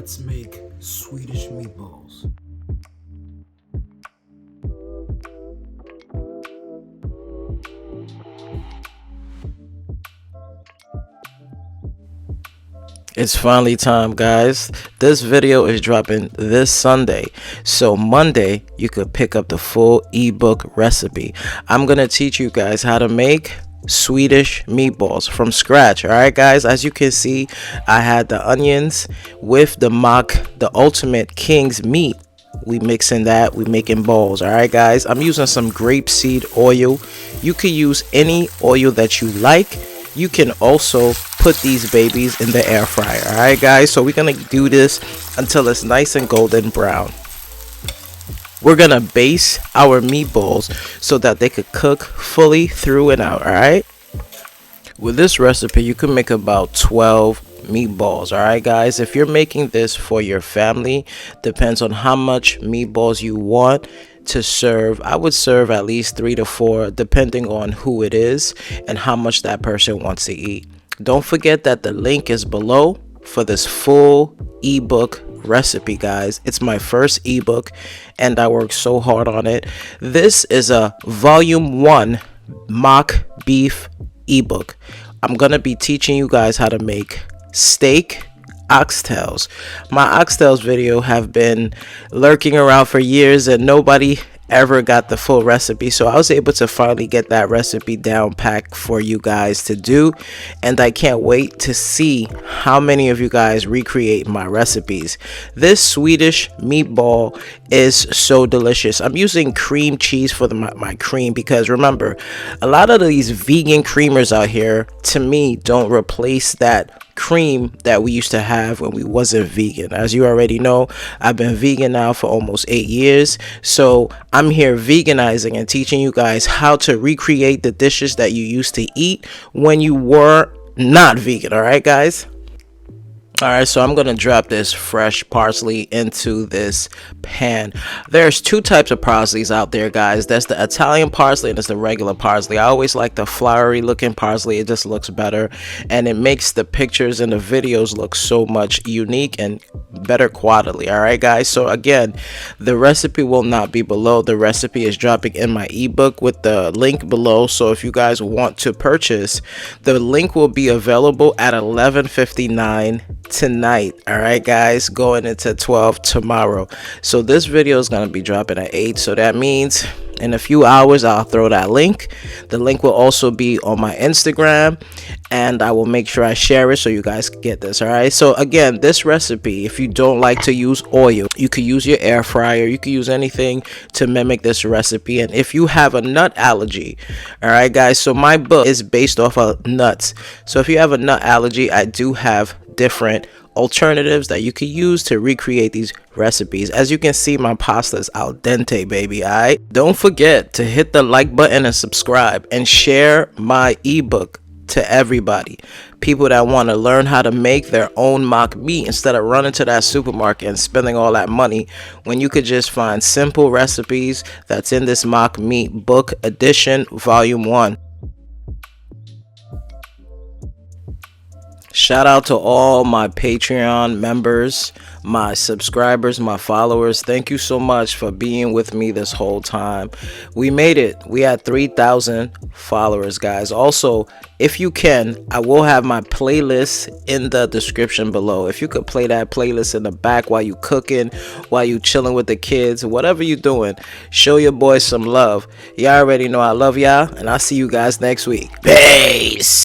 Let's make Swedish meatballs. It's finally time, guys. This video is dropping this Sunday, so Monday you could pick up the full ebook recipe. I'm gonna teach you guys how to make Swedish meatballs from scratch. All right, guys, as you can see, I had the onions with the ultimate king's meat. We mixing that, we making balls. All right, guys, I'm using some grapeseed oil. You could use any oil that you like. You can also put these babies in the air fryer. All right, guys, so we're gonna do this until it's nice and golden brown. We're gonna baste our meatballs so that they could cook fully through and out. All right, with this recipe you can make about 12 meatballs. All right, guys, if you're making this for your family, depends on how much meatballs you want to serve. I would serve at least 3 to 4 depending on who it is and how much that person wants to eat. Don't forget that the link is below for this full ebook recipe, guys. It's my first ebook and I worked so hard on it. This is a volume 1 mock beef ebook. I'm gonna be teaching you guys how to make steak oxtails. My oxtails video have been lurking around for years and nobody ever got the full recipe, so I was able to finally get that recipe down packed for you guys to do, and I can't wait to see how many of you guys recreate my recipes. This Swedish meatball is so delicious. I'm using cream cheese for my cream because remember, a lot of these vegan creamers out here to me don't replace that cream that we used to have when we wasn't vegan. As you already know, I've been vegan now for almost 8 years, so I'm here veganizing and teaching you guys how to recreate the dishes that you used to eat when you were not vegan. All right, guys. All right, so I'm gonna drop this fresh parsley into this pan. There's 2 types of parsleys out there, guys. That's the Italian parsley and it's the regular parsley. I always like the flowery looking parsley. It just looks better and it makes the pictures and the videos look so much unique and better quality. All right, guys, so again, the recipe will not be below. The recipe is dropping in my ebook with the link below, so if you guys want to purchase, the link will be available at 11:59 tonight. All right, guys, going into 12 tomorrow. So this video is going to be dropping at 8, so that means in a few hours I'll throw that link. The link will also be on my Instagram and I will make sure I share it so you guys can get this. All right, so again, this recipe, if you don't like to use oil, you could use your air fryer, you could use anything to mimic this recipe. And if you have a nut allergy, all right, guys, so my book is based off of nuts, so if you have a nut allergy, I do have different alternatives that you could use to recreate these recipes. As you can see, my pasta is al dente, baby. All right, don't forget to hit the like button and subscribe and share my ebook to everybody, people that want to learn how to make their own mock meat instead of running to that supermarket and spending all that money when you could just find simple recipes that's in this mock meat book edition volume 1. Shout out to all my Patreon members, my subscribers, my followers. Thank you so much for being with me this whole time. We made it. We had 3,000 followers, guys. Also, if you can, I will have my playlist in the description below. If you could play that playlist in the back while you cooking, while you chilling with the kids, whatever you doing, show your boys some love. Y'all already know I love y'all, and I'll see you guys next week. Peace.